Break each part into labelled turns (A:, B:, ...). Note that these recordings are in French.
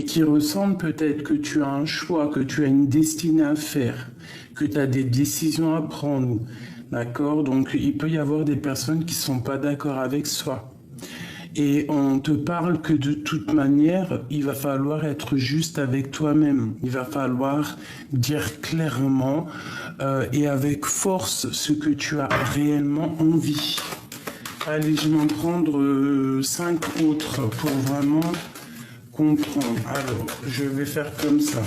A: et qui ressentent peut-être que tu as un choix, que tu as une destinée à faire, que tu as des décisions à prendre. D'accord? Donc, il peut y avoir des personnes qui ne sont pas d'accord avec soi. Et on te parle que de toute manière, il va falloir être juste avec toi-même. Il va falloir dire clairement et avec force ce que tu as réellement envie. Allez, je vais en prendre 5 autres pour vraiment comprendre. Alors, je vais faire comme ça.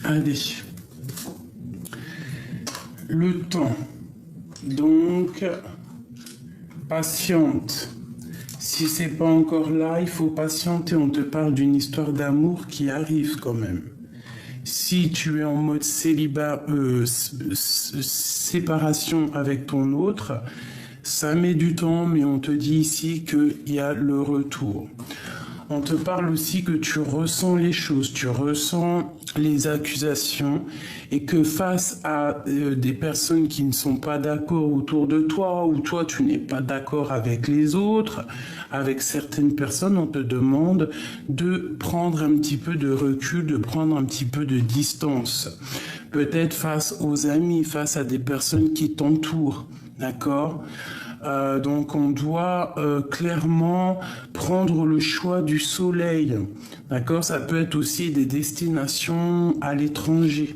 A: Allez. Le temps. Donc, patiente. Si c'est pas encore là, il faut patienter. On te parle d'une histoire d'amour qui arrive quand même. Si tu es en mode célibat, séparation avec ton autre, ça met du temps, mais on te dit ici qu'il y a le retour. On te parle aussi que tu ressens les choses, tu ressens les accusations et que face à des personnes qui ne sont pas d'accord autour de toi ou toi tu n'es pas d'accord avec les autres, avec certaines personnes, on te demande de prendre un petit peu de recul, de prendre un petit peu de distance. Peut-être face aux amis, face à des personnes qui t'entourent, d'accord ? Donc on doit clairement prendre le choix du soleil. D'accord? Ça peut être aussi des destinations à l'étranger.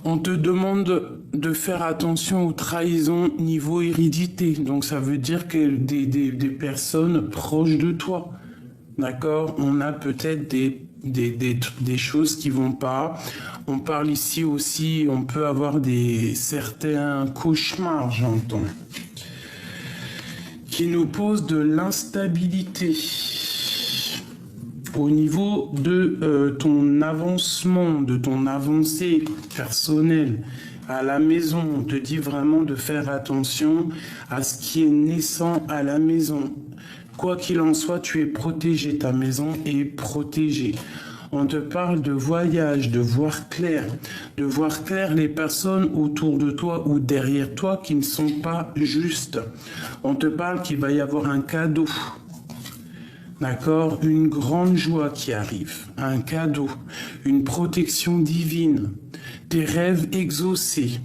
A: On te demande de faire attention aux trahisons niveau hérédité. Donc ça veut dire que des personnes proches de toi. D'accord? On a peut-être des choses qui vont pas. On parle ici aussi, on peut avoir certains cauchemars, j'entends, qui nous posent de l'instabilité au niveau de ton avancement, de ton avancée personnelle. À la maison, on te dit vraiment de faire attention à ce qui est naissant à la maison. Quoi qu'il en soit, tu es protégé, ta maison est protégée. On te parle de voyage, de voir clair les personnes autour de toi ou derrière toi qui ne sont pas justes. On te parle qu'il va y avoir un cadeau, d'accord, une grande joie qui arrive, un cadeau, une protection divine, des rêves exaucés.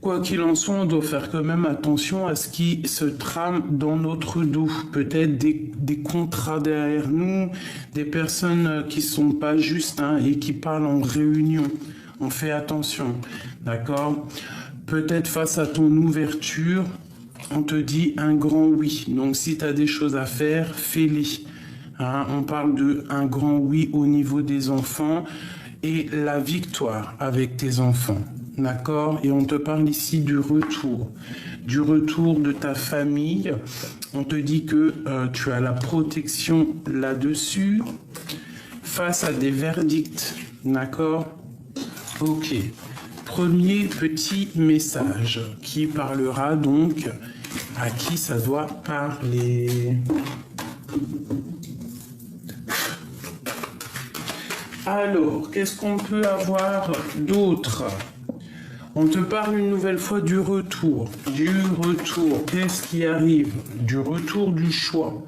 A: Quoi qu'il en soit, on doit faire quand même attention à ce qui se trame dans notre dos. Peut-être des contrats derrière nous, des personnes qui sont pas justes et qui parlent en réunion. On fait attention, d'accord? Peut-être face à ton ouverture, on te dit un grand oui. Donc si tu as des choses à faire, fais-les. On parle de un grand oui au niveau des enfants et la victoire avec tes enfants. D'accord? Et on te parle ici du retour de ta famille. On te dit que tu as la protection là-dessus face à des verdicts. D'accord? Ok. Premier petit message qui parlera donc à qui ça doit parler. Alors, qu'est-ce qu'on peut avoir d'autre? On te parle une nouvelle fois du retour. Qu'est-ce qui arrive? Du retour du choix,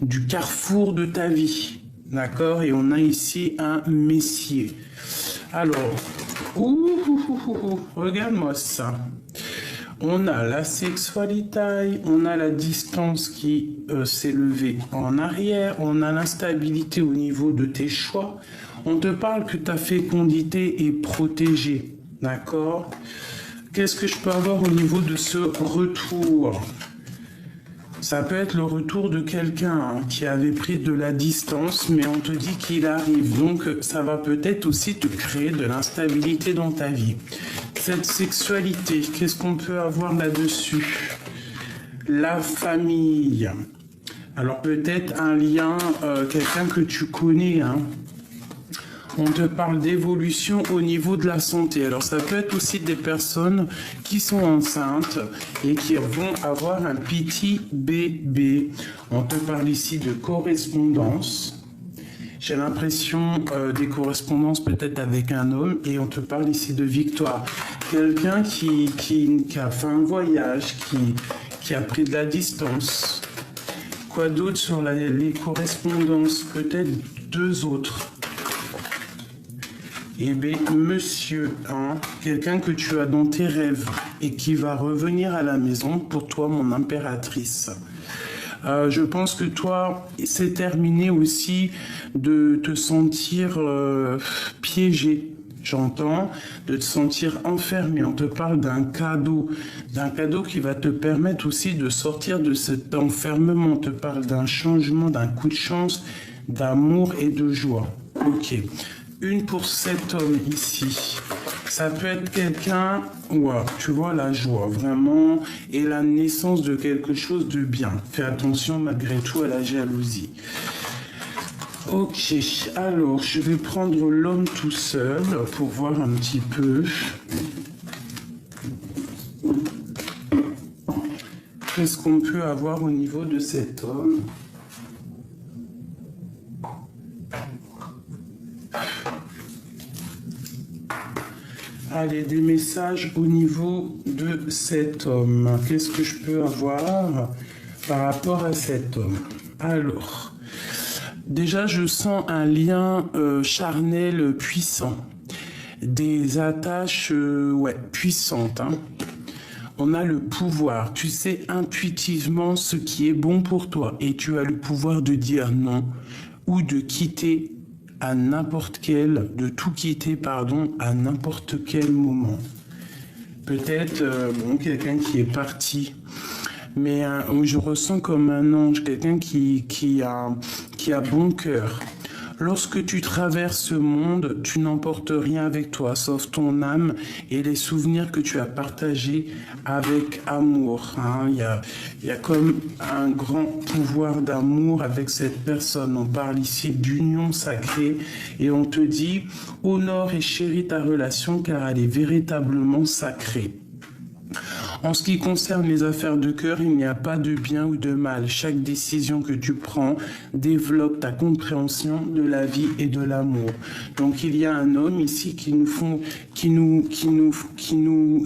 A: du carrefour de ta vie. D'accord? Et on a ici un messier. Alors, regarde-moi ça. On a la sexualité, on a la distance qui s'est levée en arrière, on a l'instabilité au niveau de tes choix. On te parle que ta fécondité est protégée. D'accord? Qu'est-ce que je peux avoir au niveau de ce retour? Ça peut être le retour de quelqu'un qui avait pris de la distance, mais on te dit qu'il arrive. Donc, ça va peut-être aussi te créer de l'instabilité dans ta vie. Cette sexualité, qu'est-ce qu'on peut avoir là-dessus? La famille. Alors, peut-être un lien, quelqu'un que tu connais, On te parle d'évolution au niveau de la santé. Alors ça peut être aussi des personnes qui sont enceintes et qui vont avoir un petit bébé. On te parle ici de correspondance. J'ai l'impression des correspondances peut-être avec un homme, et on te parle ici de victoire. Quelqu'un qui a fait un voyage, qui a pris de la distance. Quoi d'autre sur les correspondances? Peut-être deux autres. Eh bien, monsieur, hein, quelqu'un que tu as dans tes rêves et qui va revenir à la maison pour toi, mon impératrice. Je pense que toi, c'est terminé aussi de te sentir piégé. J'entends, de te sentir enfermé. On te parle d'un cadeau qui va te permettre aussi de sortir de cet enfermement. On te parle d'un changement, d'un coup de chance, d'amour et de joie. Ok. Une pour cet homme ici. Ça peut être quelqu'un, ouais, tu vois la joie, vraiment, et la naissance de quelque chose de bien. Fais attention malgré tout à la jalousie. Ok, alors je vais prendre l'homme tout seul pour voir un petit peu. Qu'est-ce qu'on peut avoir au niveau de cet homme? Allez, des messages au niveau de cet homme. Qu'est-ce que je peux avoir par rapport à cet homme? Alors, déjà, je sens un lien charnel puissant. Des attaches ouais, puissantes. Hein. On a le pouvoir. Tu sais intuitivement ce qui est bon pour toi. Et tu as le pouvoir de dire non ou de quitter à n'importe quel, de tout quitter, pardon, à n'importe quel moment. Peut-être, bon, quelqu'un qui est parti, mais je ressens comme un ange, quelqu'un qui a bon cœur. Lorsque tu traverses ce monde, tu n'emportes rien avec toi, sauf ton âme et les souvenirs que tu as partagés avec amour. Hein. Il y a comme un grand pouvoir d'amour avec cette personne. On parle ici d'union sacrée et on te dit « honore et chéris ta relation car elle est véritablement sacrée ». En ce qui concerne les affaires de cœur, il n'y a pas de bien ou de mal. Chaque décision que tu prends développe ta compréhension de la vie et de l'amour. Donc il y a un homme ici qui nous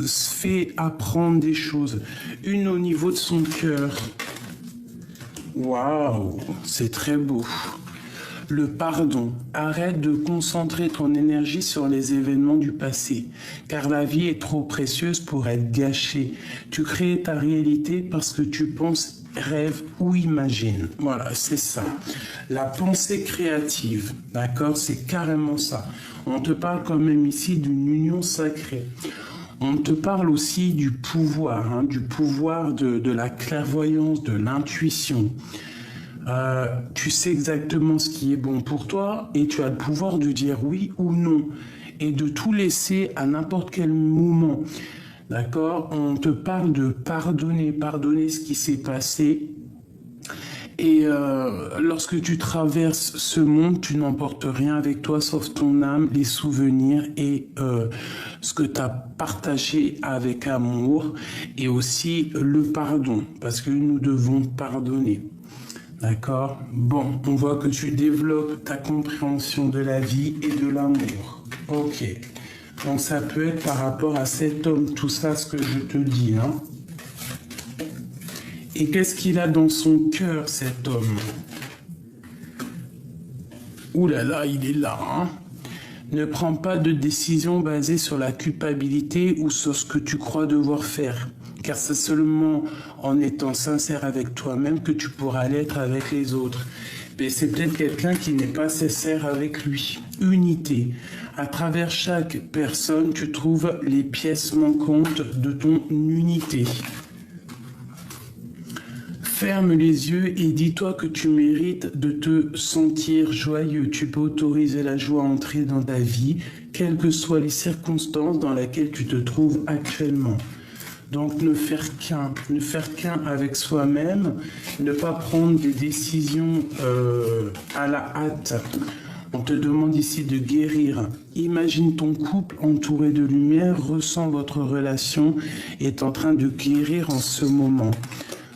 A: fait apprendre des choses. Une au niveau de son cœur. Waouh, c'est très beau. Le pardon. Arrête de concentrer ton énergie sur les événements du passé, car la vie est trop précieuse pour être gâchée. Tu crées ta réalité parce que tu penses, rêves ou imagines. Voilà, c'est ça. La pensée créative, d'accord, c'est carrément ça. On te parle quand même ici d'une union sacrée. On te parle aussi du pouvoir, hein, du pouvoir de la clairvoyance, de l'intuition. Tu sais exactement ce qui est bon pour toi et tu as le pouvoir de dire oui ou non et de tout laisser à n'importe quel moment. D'accord? On te parle de pardonner ce qui s'est passé. Et lorsque tu traverses ce monde, tu n'emportes rien avec toi sauf ton âme, les souvenirs et ce que tu as partagé avec amour et aussi le pardon parce que nous devons pardonner. D'accord? Bon, on voit que tu développes ta compréhension de la vie et de l'amour. Ok. Donc ça peut être par rapport à cet homme, tout ça, ce que je te dis. Hein? Et qu'est-ce qu'il a dans son cœur, cet homme? Ouh là là, il est là. Hein? Ne prends pas de décision basée sur la culpabilité ou sur ce que tu crois devoir faire. Car c'est seulement en étant sincère avec toi-même que tu pourras l'être avec les autres. Mais c'est peut-être quelqu'un qui n'est pas sincère avec lui. Unité. À travers chaque personne, tu trouves les pièces manquantes de ton unité. Ferme les yeux et dis-toi que tu mérites de te sentir joyeux. Tu peux autoriser la joie à entrer dans ta vie, quelles que soient les circonstances dans lesquelles tu te trouves actuellement. Donc ne faire qu'un avec soi-même, ne pas prendre des décisions à la hâte. On te demande ici de guérir. Imagine ton couple entouré de lumière, ressens votre relation est en train de guérir en ce moment.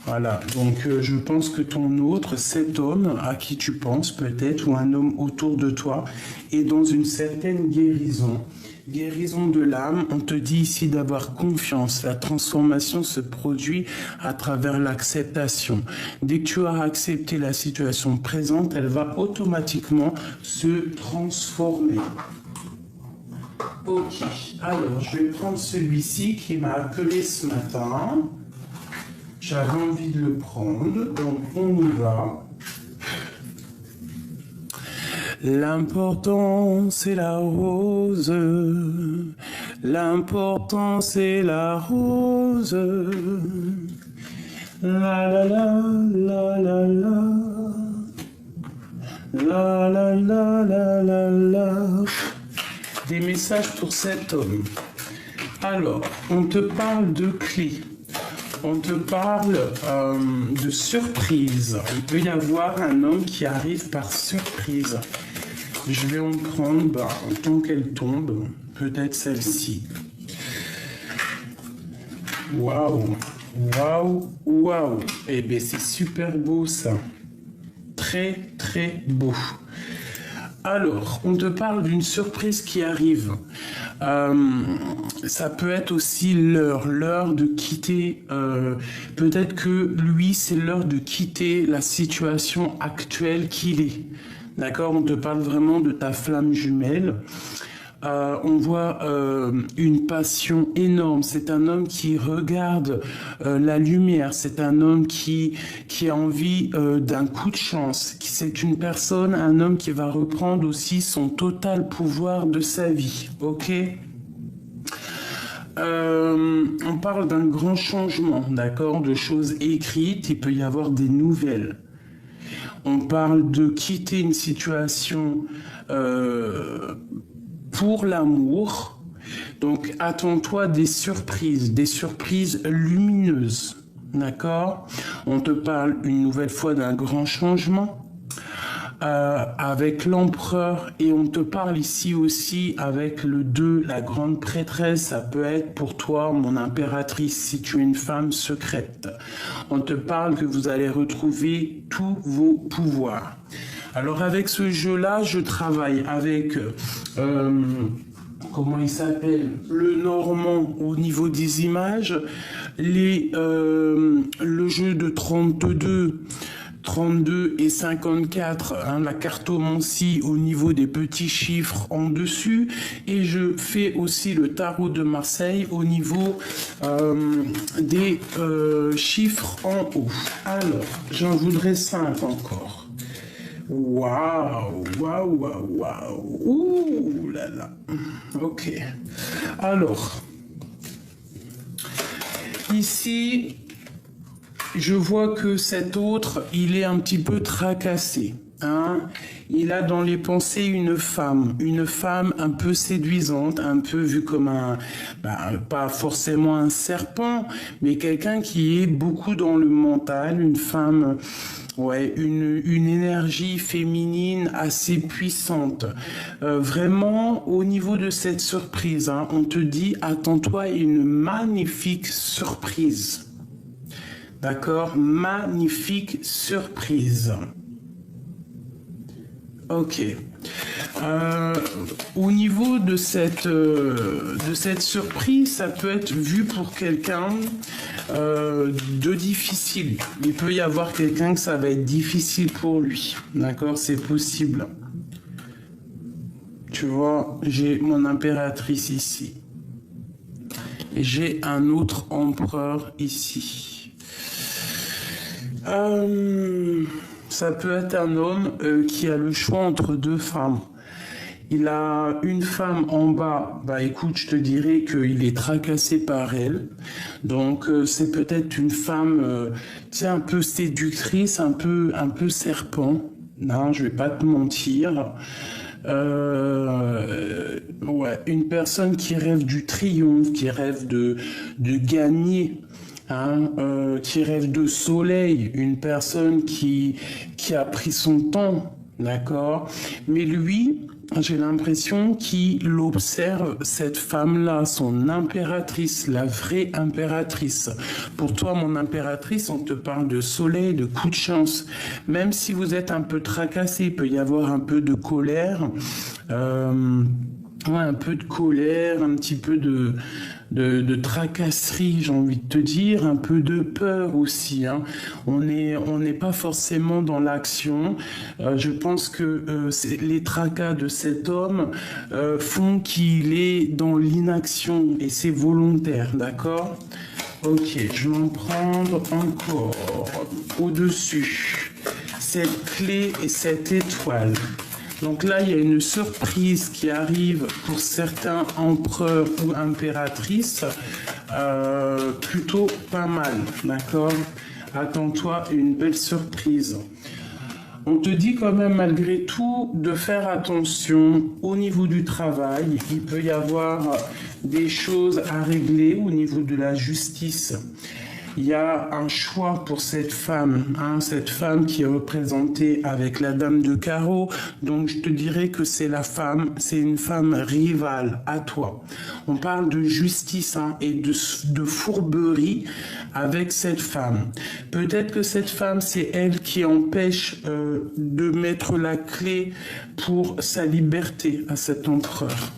A: Voilà, donc je pense que ton autre, cet homme à qui tu penses peut-être, ou un homme autour de toi, est dans une certaine guérison. Guérison de l'âme, on te dit ici d'avoir confiance. La transformation se produit à travers l'acceptation. Dès que tu as accepté la situation présente, elle va automatiquement se transformer. Ok, alors je vais prendre celui-ci qui m'a appelé ce matin. J'avais envie de le prendre, donc on y va. L'important c'est la rose, l'important c'est la rose. La la la la la la. La la la la la la. Des messages pour cet homme. Alors, on te parle de clés. On te parle de surprise. Il peut y avoir un homme qui arrive par surprise. Je vais en prendre, tant qu'elle tombe, peut-être celle-ci. Waouh, waouh, waouh. Eh bien, c'est super beau ça. Très, très beau. Alors, on te parle d'une surprise qui arrive. Ça peut être aussi l'heure de quitter. Peut-être que lui, c'est l'heure de quitter la situation actuelle qu'il est. D'accord? On te parle vraiment de ta flamme jumelle. On voit une passion énorme. C'est un homme qui regarde la lumière. C'est un homme qui a envie d'un coup de chance. C'est une personne, un homme qui va reprendre aussi son total pouvoir de sa vie. Ok? On parle d'un grand changement, d'accord? De choses écrites. Il peut y avoir des nouvelles. On parle de quitter une situation pour l'amour. Donc, attends-toi des surprises lumineuses. D'accord? On te parle une nouvelle fois d'un grand changement avec l'empereur, et on te parle ici aussi avec le 2, la grande prêtresse. Ça peut être pour toi, mon impératrice, si tu es une femme secrète. On te parle que vous allez retrouver tous vos pouvoirs. Alors avec ce jeu-là, je travaille avec, comment il s'appelle, le normand au niveau des images, le jeu de 32 et 54, la cartomancie au niveau des petits chiffres en dessus, et je fais aussi le tarot de Marseille au niveau des chiffres en haut. Alors, j'en voudrais 5 encore. Waouh, waouh, waouh, waouh, ouh là là. Ok. Alors, ici, je vois que cet autre, il est un petit peu tracassé. Hein? Il a dans les pensées une femme un peu séduisante, un peu vue comme pas forcément un serpent, mais quelqu'un qui est beaucoup dans le mental, une femme, ouais, une énergie féminine assez puissante. Vraiment, au niveau de cette surprise, hein, on te dit, attends-toi à une magnifique surprise. D'accord? Magnifique surprise. Ok. Au niveau de cette surprise, ça peut être vu pour quelqu'un de difficile. Il peut y avoir quelqu'un que ça va être difficile pour lui. D'accord? C'est possible. Tu vois, j'ai mon impératrice ici. Et j'ai un autre empereur ici. Ça peut être un homme qui a le choix entre deux femmes. Il a une femme en bas, écoute, je te dirais qu'il est tracassé par elle. Donc c'est peut-être une femme un peu séductrice, un peu serpent. Non, je vais pas te mentir. Ouais, une personne qui rêve du triomphe, qui rêve de gagner. Qui rêve de soleil, une personne qui a pris son temps, d'accord? Mais lui, j'ai l'impression qu'il observe cette femme-là, son impératrice, la vraie impératrice. Pour toi, mon impératrice, on te parle de soleil, de coup de chance. Même si vous êtes un peu tracassé, il peut y avoir un peu de colère. Ouais, un peu de colère, un petit peu de tracasserie, j'ai envie de te dire, un peu de peur aussi, hein. On n'est pas forcément dans l'action. Je pense que les tracas de cet homme font qu'il est dans l'inaction et c'est volontaire, d'accord? Ok, je vais en prendre encore au-dessus. Cette clé et cette étoile. Donc là, il y a une surprise qui arrive pour certains empereurs ou impératrices, plutôt pas mal, d'accord? Attends-toi une belle surprise. On te dit quand même malgré tout de faire attention au niveau du travail. Il peut y avoir des choses à régler au niveau de la justice. Il y a un choix pour cette femme qui est représentée avec la dame de carreau. Donc je te dirais que c'est une femme rivale à toi. On parle de justice et de fourberie avec cette femme. Peut-être que cette femme, c'est elle qui empêche de mettre la clé pour sa liberté à cet empereur.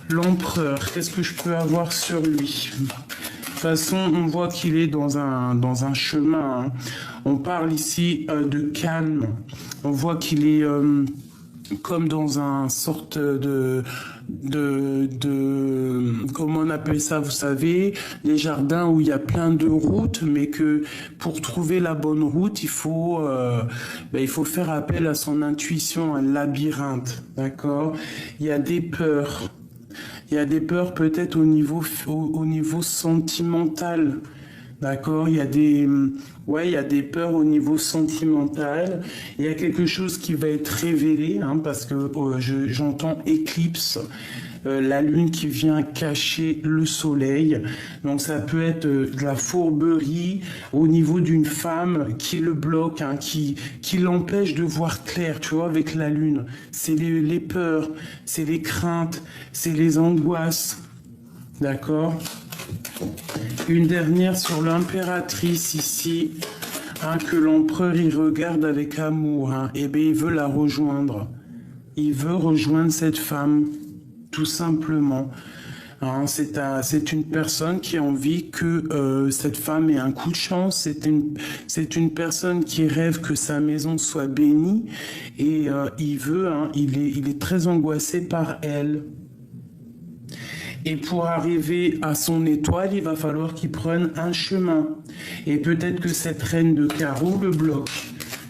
A: L'empereur, qu'est-ce que je peux avoir sur lui ? De toute façon, on voit qu'il est dans un chemin, hein. On parle ici de calme. On voit qu'il est comme dans un sorte de comment on appelle ça, vous savez, les jardins où il y a plein de routes, mais que pour trouver la bonne route, il faut faire appel à son intuition, un labyrinthe, d'accord? Il y a des peurs. Il y a des peurs peut-être au niveau sentimental, d'accord? Il y a des peurs au niveau sentimental. Il y a quelque chose qui va être révélé, hein, parce que j'entends éclipse. La lune qui vient cacher le soleil. Donc ça peut être de la fourberie au niveau d'une femme qui le bloque, hein, qui l'empêche de voir clair, tu vois, avec la lune. C'est les peurs, c'est les craintes, c'est les angoisses. D'accord? Une dernière sur l'impératrice ici, hein, que l'empereur il regarde avec amour, hein, et bien il veut la rejoindre. Il veut rejoindre cette femme. Tout simplement. Hein, c'est une personne qui a envie que cette femme ait un coup de chance. C'est une personne qui rêve que sa maison soit bénie et il est très angoissé par elle. Et pour arriver à son étoile, il va falloir qu'il prenne un chemin. Et peut-être que cette reine de carreau le bloque.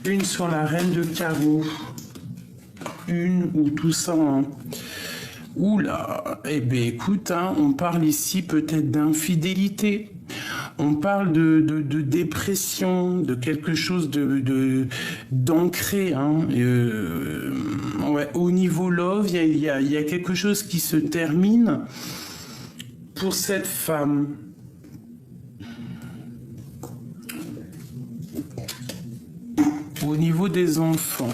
A: Une sur la reine de carreau. Une ou tout ça, hein. Oula, eh bien écoute, hein, on parle ici peut-être d'infidélité, on parle de dépression, de quelque chose d'ancré, hein. Ouais, au niveau love, il y a quelque chose qui se termine pour cette femme. Au niveau des enfants.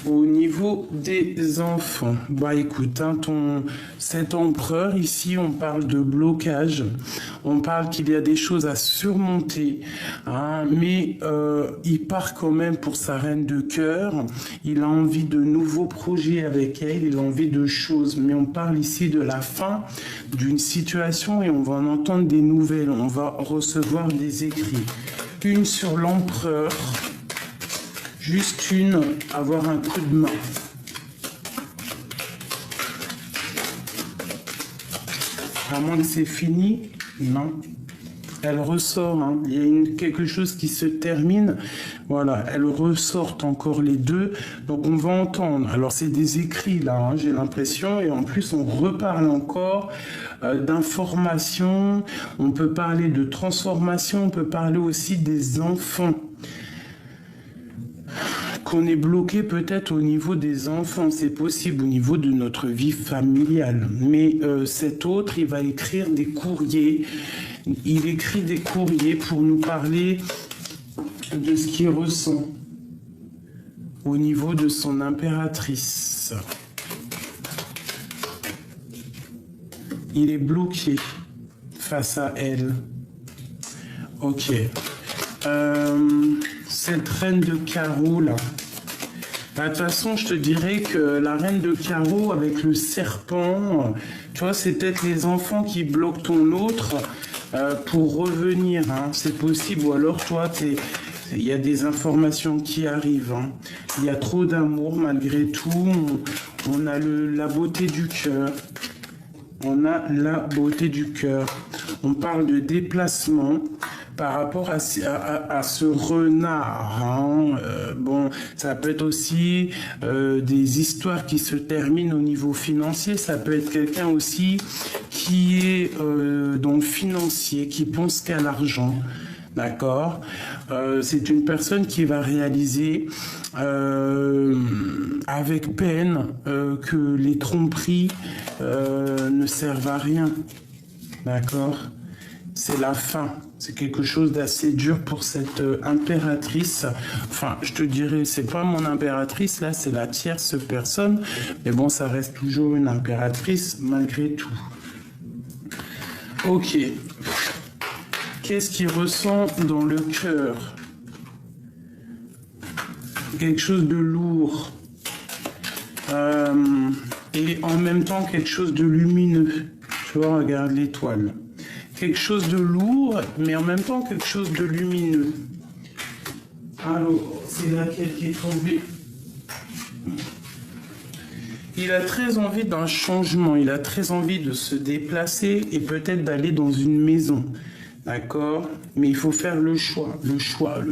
A: Au niveau des enfants, bah écoute, hein, cet empereur ici, on parle de blocage, on parle qu'il y a des choses à surmonter, hein, mais il part quand même pour sa reine de cœur, il a envie de nouveaux projets avec elle, il a envie de choses, mais on parle ici de la fin d'une situation et on va en entendre des nouvelles, on va recevoir des écrits. Une sur l'empereur. Juste une, avoir un coup de main. À moins que c'est fini, non. Elle ressort, hein. Il y a quelque chose qui se termine. Voilà, elles ressortent encore les deux. Donc on va entendre. Alors c'est des écrits là, hein, j'ai l'impression. Et en plus on reparle encore d'information. On peut parler de transformation. On peut parler aussi des enfants. Qu'on est bloqué peut-être au niveau des enfants, c'est possible, au niveau de notre vie familiale. Mais cet autre, il va écrire des courriers. Il écrit des courriers pour nous parler de ce qu'il ressent. au niveau de son impératrice. Il est bloqué face à elle. Ok. Cette reine de carreau là. De toute façon, je te dirais que la reine de carreau avec le serpent, tu vois, c'est peut-être les enfants qui bloquent ton autre pour revenir. Hein. C'est possible. Ou alors, toi, il y a des informations qui arrivent. Hein. Il y a trop d'amour malgré tout. On a la beauté du cœur. On a la beauté du cœur. On parle de déplacement par rapport à ce renard. Hein. Bon, ça peut être aussi des histoires qui se terminent au niveau financier. Ça peut être quelqu'un aussi qui est dans le financier, qui pense qu'à l'argent. D'accord. C'est une personne qui va réaliser avec peine que les tromperies ne servent à rien. D'accord. C'est la fin. C'est quelque chose d'assez dur pour cette impératrice. Enfin, je te dirais, c'est pas mon impératrice, là, c'est la tierce personne. Mais bon, ça reste toujours une impératrice malgré tout. Ok. Qu'est-ce qu'il ressent dans le cœur? Quelque chose de lourd. Et en même temps, quelque chose de lumineux. Tu vois, regarde l'étoile. Quelque chose de lourd, mais en même temps, quelque chose de lumineux. Alors, c'est laquelle qui est tombée? Il a très envie d'un changement. Il a très envie de se déplacer et peut-être d'aller dans une maison. D'accord? Mais il faut faire le choix. Le choix.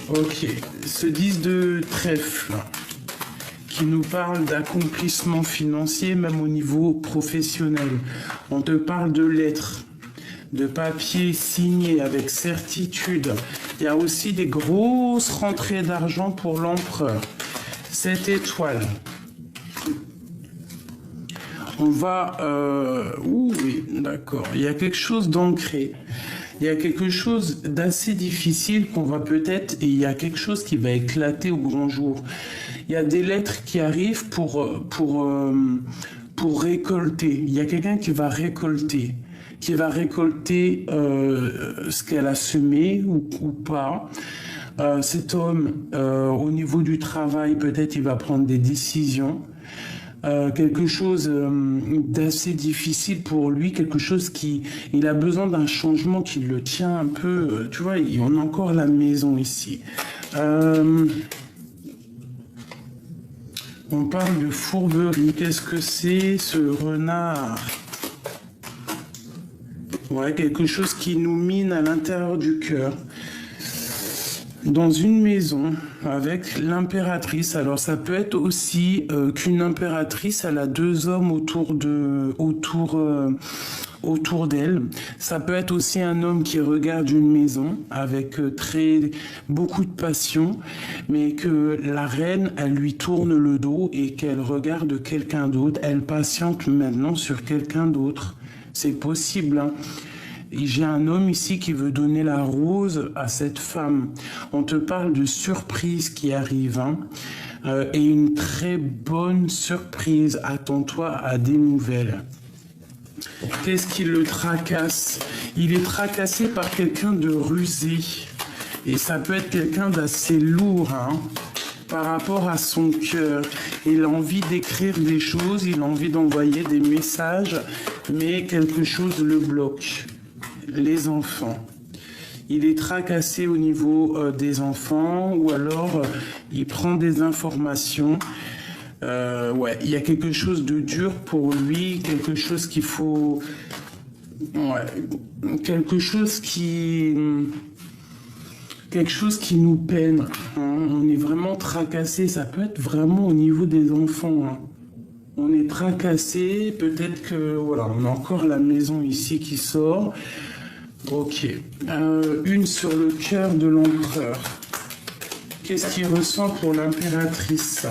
A: Ok. Ce 10 de trèfle qui nous parle d'accomplissement financier, même au niveau professionnel. On te parle de lettres, de papiers signés avec certitude. Il y a aussi des grosses rentrées d'argent pour l'empereur. Cette étoile. On va... oui, d'accord. Il y a quelque chose d'ancré. Il y a quelque chose d'assez difficile qu'on va peut-être... Et il y a quelque chose qui va éclater au grand jour. Il y a des lettres qui arrivent pour récolter. Il y a quelqu'un qui va récolter. Ce qu'elle a semé ou pas. Cet homme, au niveau du travail, peut-être il va prendre des décisions. Quelque chose d'assez difficile pour lui, quelque chose il a besoin d'un changement qui le tient un peu, tu vois, on a encore la maison ici. On parle de fourberie, qu'est-ce que c'est ce renard? Ouais, quelque chose qui nous mine à l'intérieur du cœur. Dans une maison avec l'impératrice. Alors ça peut être aussi qu'une impératrice, elle a deux hommes autour d'elle. Ça peut être aussi un homme qui regarde une maison avec beaucoup de passion, mais que la reine, elle lui tourne le dos et qu'elle regarde quelqu'un d'autre. Elle patiente maintenant sur quelqu'un d'autre. C'est possible, hein. J'ai un homme ici qui veut donner la rose à cette femme. On te parle de surprise qui arrive, hein, et une très bonne surprise. Attends-toi à des nouvelles. Qu'est-ce qui le tracasse? Il est tracassé par quelqu'un de rusé. Et ça peut être quelqu'un d'assez lourd, hein, par rapport à son cœur. Il a envie d'écrire des choses, il a envie d'envoyer des messages, mais quelque chose le bloque. Les enfants. Il est tracassé au niveau des enfants, ou alors il prend des informations. Ouais, il y a quelque chose de dur pour lui, quelque chose qu'il faut... Ouais, quelque chose qui nous peine, hein. On est vraiment tracassé, ça peut être vraiment au niveau des enfants, hein. On est tracassé, peut-être que... Voilà, on a encore la maison ici qui sort. Ok. Une sur le cœur de l'empereur. Qu'est-ce qu'il ressent pour l'impératrice?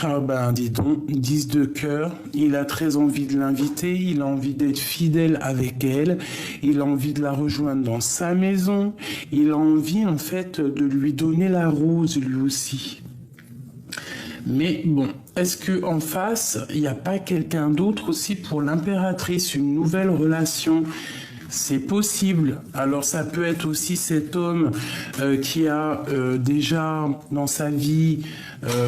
A: Ah ben, dis donc, 10 de cœur, il a très envie de l'inviter, il a envie d'être fidèle avec elle, il a envie de la rejoindre dans sa maison, il a envie en fait de lui donner la rose lui aussi. Mais bon, est-ce que en face, il n'y a pas quelqu'un d'autre aussi pour l'impératrice, une nouvelle relation? C'est possible. Alors ça peut être aussi cet homme qui a déjà dans sa vie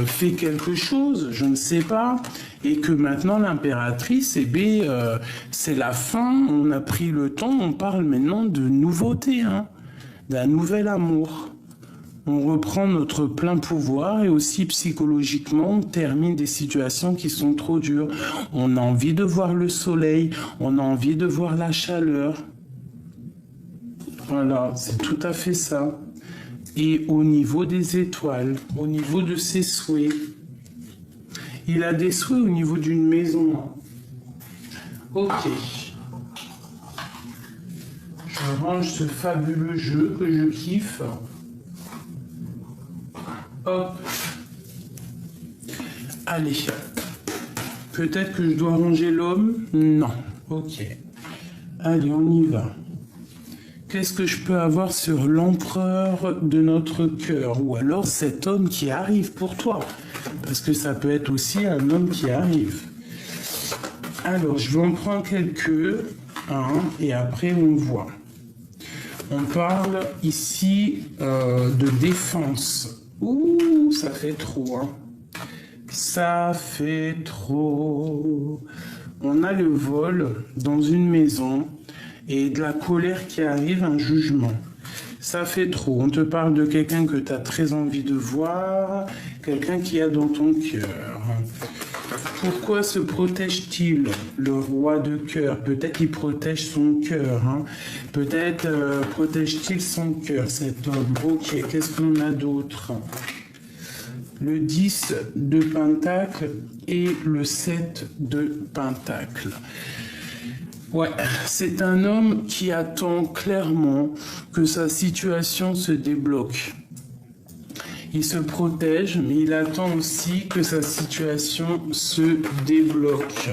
A: fait quelque chose, je ne sais pas, et que maintenant l'impératrice, eh bien, c'est la fin, on a pris le temps, on parle maintenant de nouveauté, hein, d'un nouvel amour. On reprend notre plein pouvoir et aussi psychologiquement, on termine des situations qui sont trop dures. On a envie de voir le soleil, on a envie de voir la chaleur. Voilà, c'est tout à fait ça. Et au niveau des étoiles, au niveau de ses souhaits, il a des souhaits au niveau d'une maison. Ok. Je range ce fabuleux jeu que je kiffe. Hop. Allez. Peut-être que je dois ranger l'homme? Non. Ok. Allez, on y va. Qu'est-ce que je peux avoir sur l'empereur de notre cœur? Ou alors cet homme qui arrive pour toi. Parce que ça peut être aussi un homme qui arrive. Alors, je vais en prendre quelques. Et après, on voit. On parle ici de défense. Ouh, ça fait trop. Hein. Ça fait trop. On a le vol dans une maison. Et de la colère qui arrive, un jugement. Ça fait trop. On te parle de quelqu'un que tu as très envie de voir, quelqu'un qui a dans ton cœur. Pourquoi se protège-t-il, le roi de cœur? Peut-être qu'il protège son cœur. Hein. Peut-être protège-t-il son cœur, cet homme. Ok, qu'est-ce qu'on a d'autre? Le 10 de Pentacle et le 7 de Pentacle. Ouais, c'est un homme qui attend clairement que sa situation se débloque. Il se protège, mais il attend aussi que sa situation se débloque.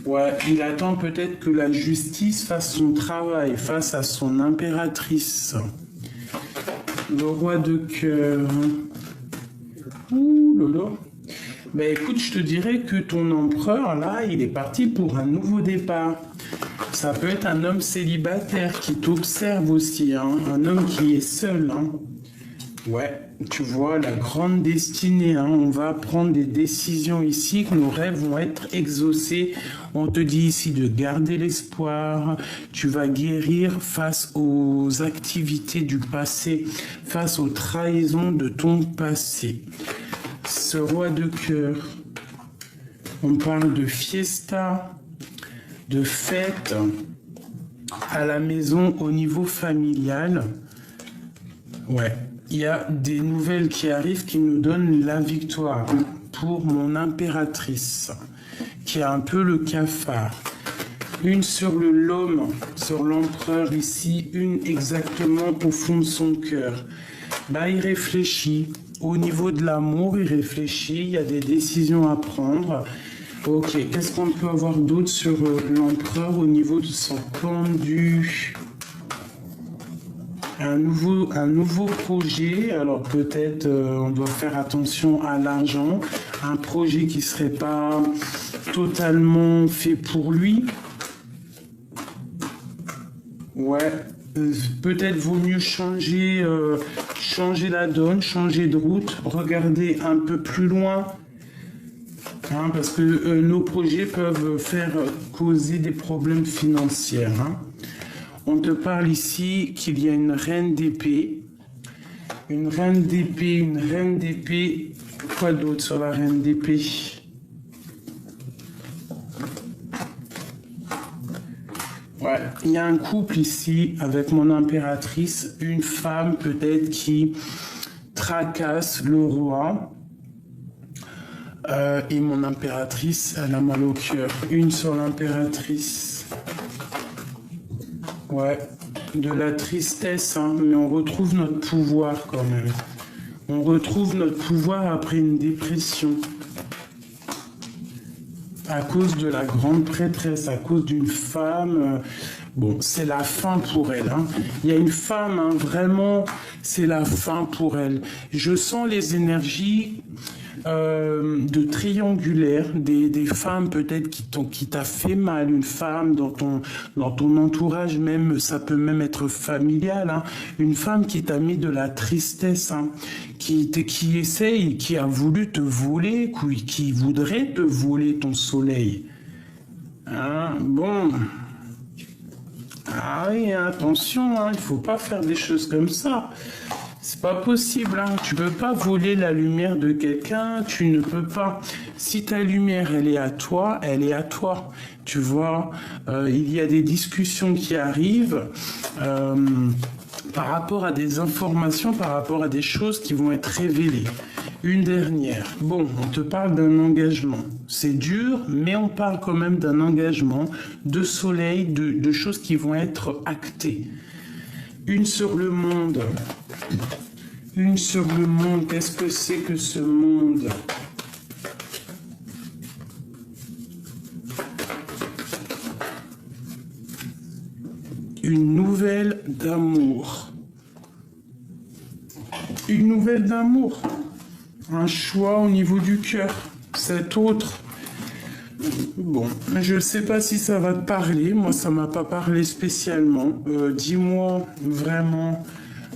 A: Ouais, il attend peut-être que la justice fasse son travail face à son impératrice. Le roi de cœur. Ouh là là. Ben écoute, je te dirais que ton empereur, là, il est parti pour un nouveau départ. Ça peut être un homme célibataire qui t'observe aussi, hein, un homme qui est seul. Hein. Ouais, tu vois, la grande destinée, hein, on va prendre des décisions ici, que nos rêves vont être exaucés. On te dit ici de garder l'espoir, tu vas guérir face aux activités du passé, face aux trahisons de ton passé. Ce roi de cœur, on parle de fiesta, de fête à la maison au niveau familial. Ouais, il y a des nouvelles qui arrivent qui nous donnent la victoire pour mon impératrice, qui a un peu le cafard. Une sur l'homme, sur l'empereur ici, une exactement au fond de son cœur. Bah, il réfléchit. Au niveau de l'amour, il réfléchit, il y a des décisions à prendre. Ok, qu'est-ce qu'on peut avoir d'autre sur l'empereur au niveau de son pendu? Un nouveau projet, alors peut-être on doit faire attention à l'argent, un projet qui ne serait pas totalement fait pour lui. Ouais, peut-être vaut mieux changer la donne, changer de route, regarder un peu plus loin, hein, parce que nos projets peuvent faire causer des problèmes financiers. Hein. On te parle ici qu'il y a une reine d'épée. Une reine d'épée, une reine d'épée. Quoi d'autre sur la reine d'épée? Ouais, il y a un couple ici avec mon impératrice, une femme peut-être qui tracasse le roi. Et mon impératrice, elle a mal au cœur. Une sur l'impératrice. Ouais, de la tristesse, hein, mais on retrouve notre pouvoir quand même. On retrouve notre pouvoir après une dépression. À cause de la grande prêtresse, à cause d'une femme. Bon, c'est la fin pour elle. Hein. Il y a une femme, hein, vraiment, c'est la fin pour elle. Je sens les énergies de triangulaire, des femmes peut-être qui t'a fait mal, une femme dans ton entourage même, ça peut même être familial, hein, une femme qui t'a mis de la tristesse, hein, qui essaye, qui a voulu te voler, qui voudrait te voler ton soleil. Hein, bon... Ah oui, attention, hein, il faut pas faire des choses comme ça. C'est pas possible, hein. Tu peux pas voler la lumière de quelqu'un, tu ne peux pas. Si ta lumière, elle est à toi, elle est à toi. Tu vois, il y a des discussions qui arrivent par rapport à des informations, par rapport à des choses qui vont être révélées. Une dernière. Bon, on te parle d'un engagement. C'est dur, mais on parle quand même d'un engagement, de soleil, de choses qui vont être actées. Une sur le monde. Une sur le monde. Qu'est-ce que c'est que ce monde? Une nouvelle d'amour. Une nouvelle d'amour. Un choix au niveau du cœur. Cet autre. Bon, je ne sais pas si ça va te parler. Moi, ça m'a pas parlé spécialement. Dis-moi vraiment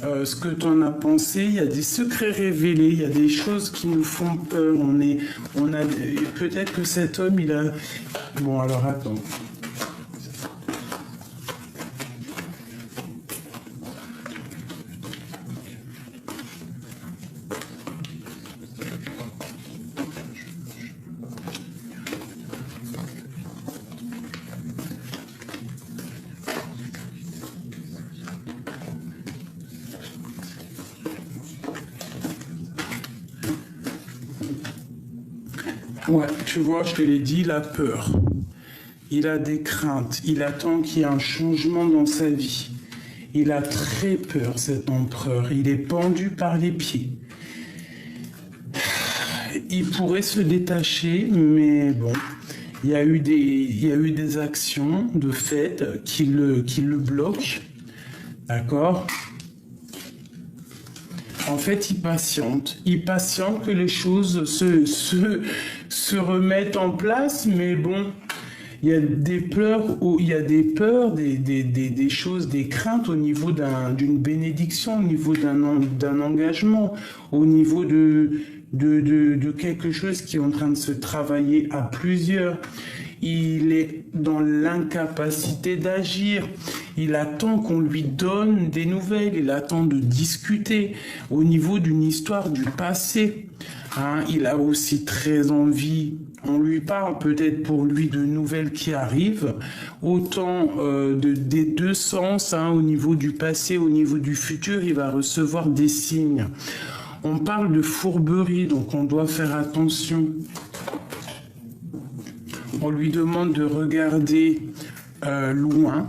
A: ce que tu en as pensé. Il y a des secrets révélés. Il y a des choses qui nous font peur. Peut-être que cet homme, il a... Bon, alors attends. Ouais, tu vois, je te l'ai dit, il a peur. Il a des craintes. Il attend qu'il y ait un changement dans sa vie. Il a très peur, cet empereur. Il est pendu par les pieds. Il pourrait se détacher, mais bon, il y a eu des actions de fait qui le bloquent. D'accord ? En fait, il patiente. Il patiente que les choses se remettent en place, mais bon, il y a des peurs, des choses, des craintes au niveau d'une bénédiction, au niveau d'un engagement, au niveau de quelque chose qui est en train de se travailler à plusieurs. Il est dans l'incapacité d'agir. Il attend qu'on lui donne des nouvelles. Il attend de discuter au niveau d'une histoire du passé. Hein, il a aussi très envie. On lui parle peut-être pour lui de nouvelles qui arrivent. Autant des deux sens, hein, au niveau du passé, au niveau du futur, il va recevoir des signes. On parle de fourberie, donc on doit faire attention. On lui demande de regarder loin.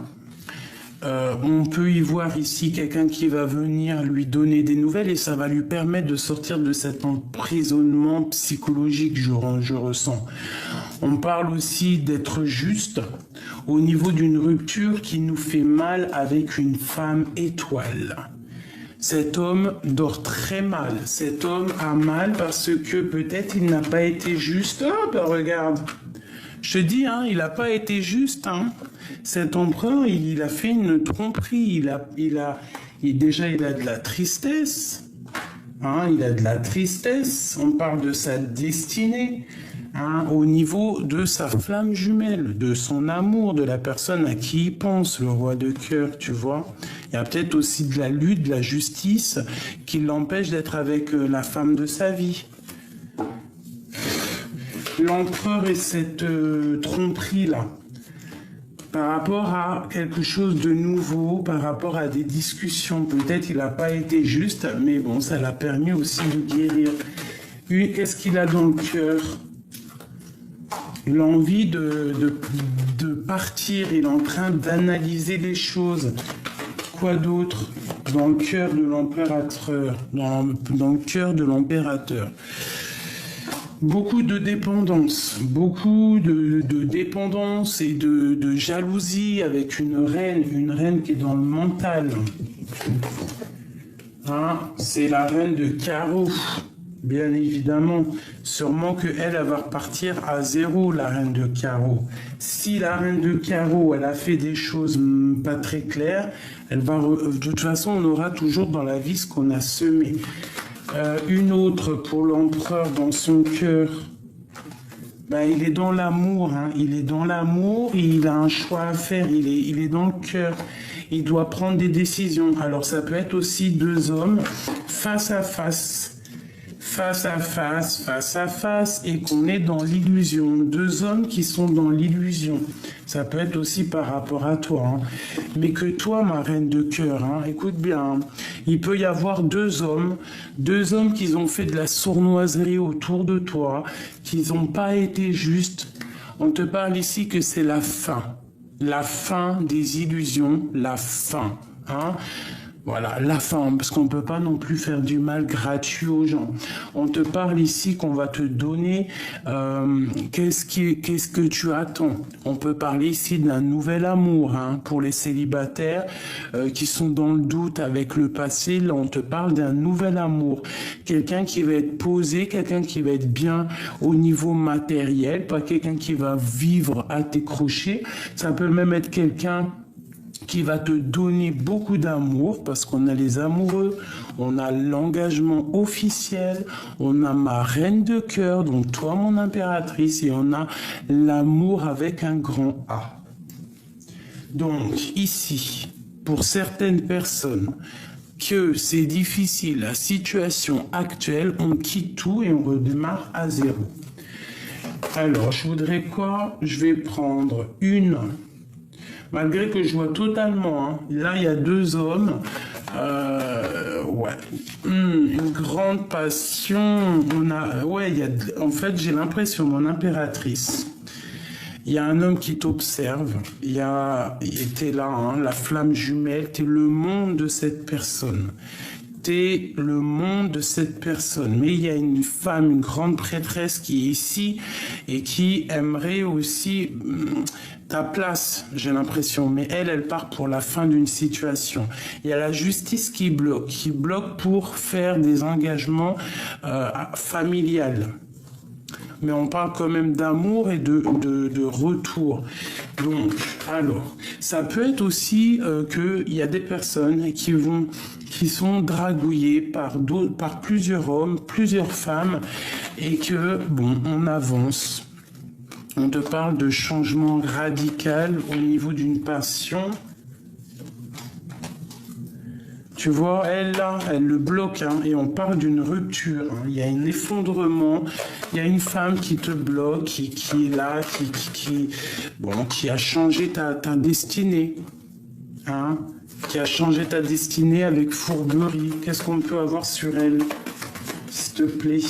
A: On peut y voir ici quelqu'un qui va venir lui donner des nouvelles et ça va lui permettre de sortir de cet emprisonnement psychologique, je ressens. On parle aussi d'être juste au niveau d'une rupture qui nous fait mal avec une femme étoile. Cet homme dort très mal. Cet homme a mal parce que peut-être il n'a pas été juste. Ah ben regarde. Je te dis, hein, il n'a pas été juste. Hein. Cet empereur, il a fait une tromperie. Déjà, il a de la tristesse. Hein, il a de la tristesse. On parle de sa destinée. Hein, au niveau de sa flamme jumelle, de son amour, de la personne à qui il pense, le roi de cœur, tu vois. Il y a peut-être aussi de la lutte, de la justice qui l'empêche d'être avec la femme de sa vie. L'empereur et cette tromperie-là, par rapport à quelque chose de nouveau, par rapport à des discussions, peut-être il n'a pas été juste, mais bon, ça l'a permis aussi de guérir. Lui, qu'est-ce qu'il a dans le cœur? L'envie de partir, il est en train d'analyser les choses. Quoi d'autre? dans le cœur de l'empérateur, dans le cœur de l'empérateur. Beaucoup de dépendance et de jalousie avec une reine qui est dans le mental. Hein, c'est la reine de carreau, bien évidemment. Sûrement qu'elle va repartir à zéro, la reine de carreau. Si la reine de carreau, elle a fait des choses pas très claires, elle va de toute façon, on aura toujours dans la vie ce qu'on a semé. Une autre pour l'empereur dans son cœur. Ben, il est dans l'amour, hein. Il est dans l'amour, il a un choix à faire, il est dans le cœur. Il doit prendre des décisions. Alors ça peut être aussi deux hommes face à face, et qu'on est dans l'illusion. Deux hommes qui sont dans l'illusion. Ça peut être aussi par rapport à toi. Hein. Mais que toi, ma reine de cœur, hein, écoute bien, hein, il peut y avoir deux hommes qui ont fait de la sournoiserie autour de toi, qui n'ont pas été justes. On te parle ici que c'est la fin des illusions, la fin. Hein. Voilà, la fin, parce qu'on ne peut pas non plus faire du mal gratuit aux gens. On te parle ici qu'on va te donner qu'est-ce que tu attends. On peut parler ici d'un nouvel amour, hein, pour les célibataires qui sont dans le doute avec le passé. Là, on te parle d'un nouvel amour. Quelqu'un qui va être posé, quelqu'un qui va être bien au niveau matériel, pas quelqu'un qui va vivre à tes crochets. Ça peut même être quelqu'un qui va te donner beaucoup d'amour, parce qu'on a les amoureux, on a l'engagement officiel, on a ma reine de cœur, donc toi mon impératrice, et on a l'amour avec un grand A. Donc ici, pour certaines personnes, que c'est difficile, la situation actuelle, on quitte tout et on redémarre à zéro. Alors, je voudrais quoi? Je vais prendre une... Malgré que je vois totalement, hein. Là il y a deux hommes, ouais, une grande passion, en fait j'ai l'impression, mon impératrice, il y a un homme qui t'observe, il était là, hein, la flamme jumelle, t'es le monde de cette personne. T'es le monde de cette personne. Mais il y a une femme, une grande prêtresse qui est ici et qui aimerait aussi ta place, j'ai l'impression. Mais elle part pour la fin d'une situation. Il y a la justice qui bloque pour faire des engagements familiales. Mais on parle quand même d'amour et de retour. Donc, alors, ça peut être aussi qu'il y a des personnes qui sont dragouillées par plusieurs hommes, plusieurs femmes, et que, bon, on avance. On te parle de changement radical au niveau d'une passion. Tu vois, elle là, elle le bloque, hein, et on parle d'une rupture. Hein. Il y a un effondrement, il y a une femme qui te bloque, qui est là, qui a changé ta destinée. Hein, qui a changé ta destinée avec fourberie. Qu'est-ce qu'on peut avoir sur elle, s'il te plaît?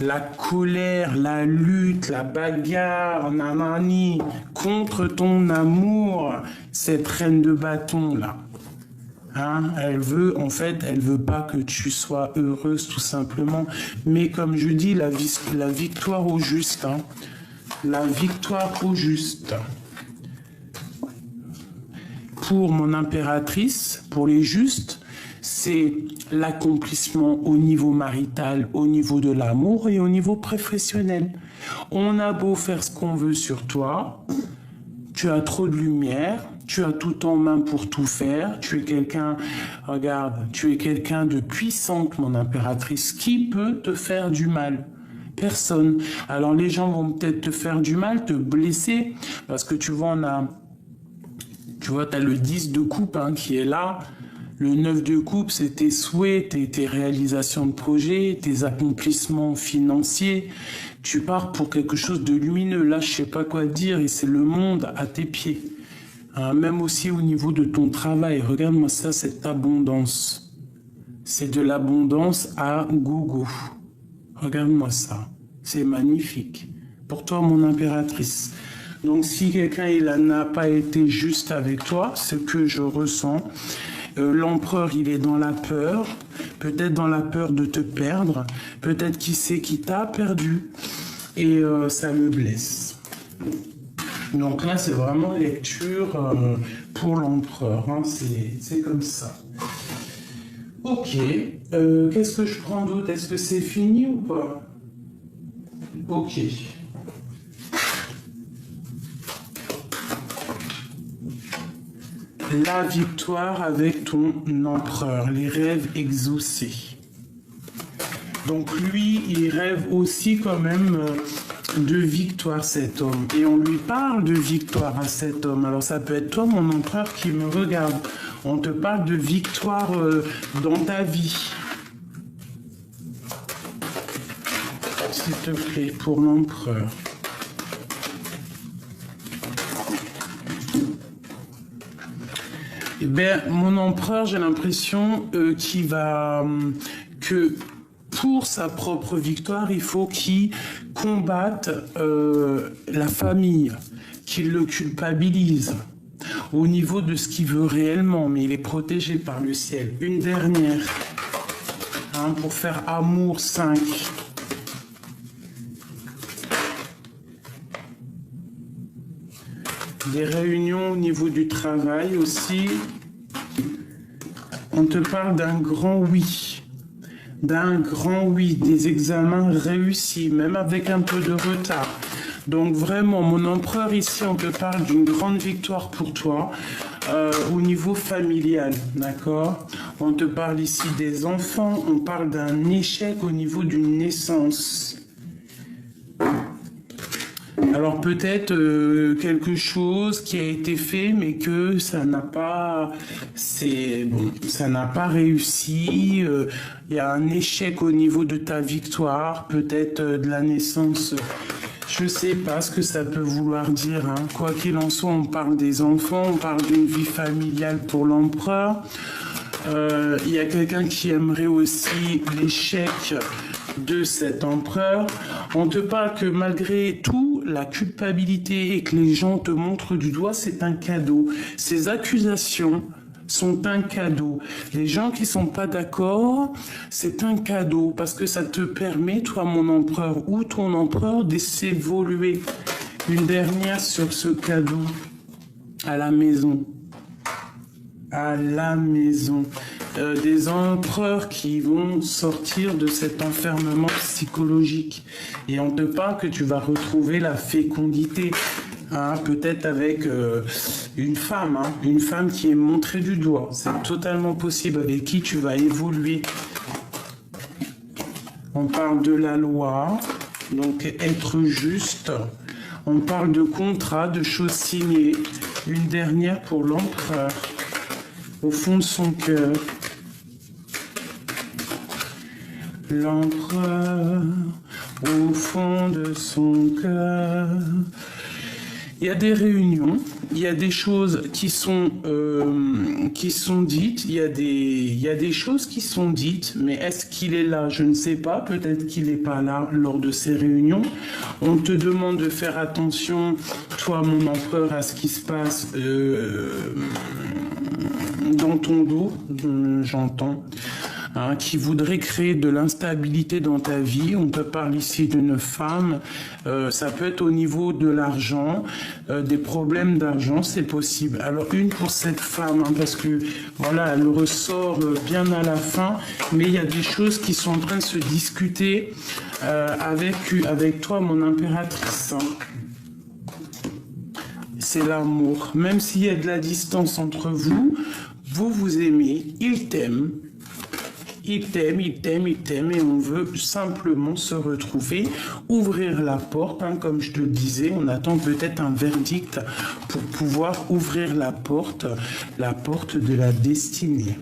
A: La colère, la lutte, la bagarre, nanani, contre ton amour, cette reine de bâton là. Hein, elle veut pas que tu sois heureuse tout simplement. Mais comme je dis, la victoire au juste. Hein, la victoire au juste. Pour mon impératrice, pour les justes, c'est l'accomplissement au niveau marital, au niveau de l'amour et au niveau professionnel. On a beau faire ce qu'on veut sur toi, tu as trop de lumière, tu as tout en main pour tout faire, tu es quelqu'un, regarde, tu es quelqu'un de puissante, mon impératrice, qui peut te faire du mal? Personne. Alors les gens vont peut-être te faire du mal, te blesser, parce que tu vois, tu as le 10 de coupe, hein, qui est là. Le 9 de coupe, c'est tes souhaits, tes réalisations de projets, tes accomplissements financiers. Tu pars pour quelque chose de lumineux. Là, je sais pas quoi dire, et c'est le monde à tes pieds. Hein, même aussi au niveau de ton travail. Regarde-moi ça, cette abondance. C'est de l'abondance à gogo. Regarde-moi ça. C'est magnifique. Pour toi, mon impératrice. Donc si quelqu'un n'a pas été juste avec toi, ce que je ressens, l'empereur il est dans la peur, peut-être dans la peur de te perdre, peut-être qu'il sait qui t'a perdu et ça le blesse. Donc là c'est vraiment lecture pour l'empereur, hein, c'est comme ça. Ok, qu'est-ce que je prends d'autre? Est-ce que c'est fini ou pas? Ok. La victoire avec ton empereur, les rêves exaucés. Donc lui, il rêve aussi quand même de victoire, cet homme. Et on lui parle de victoire à cet homme. Alors ça peut être toi, mon empereur, qui me regarde. On te parle de victoire dans ta vie. S'il te plaît, pour l'empereur. Eh bien, mon empereur, j'ai l'impression que pour sa propre victoire, il faut qu'il combatte la famille, qu'il le culpabilise au niveau de ce qu'il veut réellement, mais il est protégé par le ciel. Une dernière, hein, pour faire amour 5. Des réunions au niveau du travail aussi. On te parle d'un grand oui. D'un grand oui. Des examens réussis, même avec un peu de retard. Donc vraiment, mon empereur ici, on te parle d'une grande victoire pour toi au niveau familial, d'accord? On te parle ici des enfants, on parle d'un échec au niveau d'une naissance. Alors peut-être quelque chose qui a été fait, mais que ça n'a pas, ça n'a pas réussi. Il y a un échec au niveau de ta victoire, peut-être de la naissance. Je sais pas ce que ça peut vouloir dire, hein. Quoi qu'il en soit, on parle des enfants, on parle d'une vie familiale pour l'empereur. Il y a quelqu'un qui aimerait aussi l'échec de cet empereur. On te parle que malgré tout, la culpabilité et que les gens te montrent du doigt, c'est un cadeau. Ces accusations sont un cadeau. Les gens qui sont pas d'accord, c'est un cadeau parce que ça te permet, toi, mon empereur ou ton empereur, de s'évoluer. Une dernière sur ce cadeau à la maison. À la maison. Des empereurs qui vont sortir de cet enfermement psychologique. Et on te parle que tu vas retrouver la fécondité. Hein, peut-être avec une femme qui est montrée du doigt. C'est totalement possible, avec qui tu vas évoluer. On parle de la loi, donc être juste. On parle de contrat, de choses signées. Une dernière pour l'empereur. Au fond de son cœur. L'empereur, au fond de son cœur. Il y a des réunions, il y a des choses qui sont dites, il y a des choses qui sont dites, mais est-ce qu'il est là? Je ne sais pas, peut-être qu'il n'est pas là lors de ces réunions. On te demande de faire attention, toi mon empereur, à ce qui se passe dans ton dos, j'entends. Hein, qui voudrait créer de l'instabilité dans ta vie. On te parle ici d'une femme, ça peut être au niveau de l'argent, des problèmes d'argent, c'est possible. Alors une pour cette femme, hein, parce que voilà, elle ressort bien à la fin, mais il y a des choses qui sont en train de se discuter avec toi, mon impératrice. Hein. C'est l'amour. Même s'il y a de la distance entre vous, vous vous aimez, il t'aime. Il t'aime, il t'aime, il t'aime et on veut simplement se retrouver, ouvrir la porte, hein, comme je te le disais, on attend peut-être un verdict pour pouvoir ouvrir la porte de la destinée.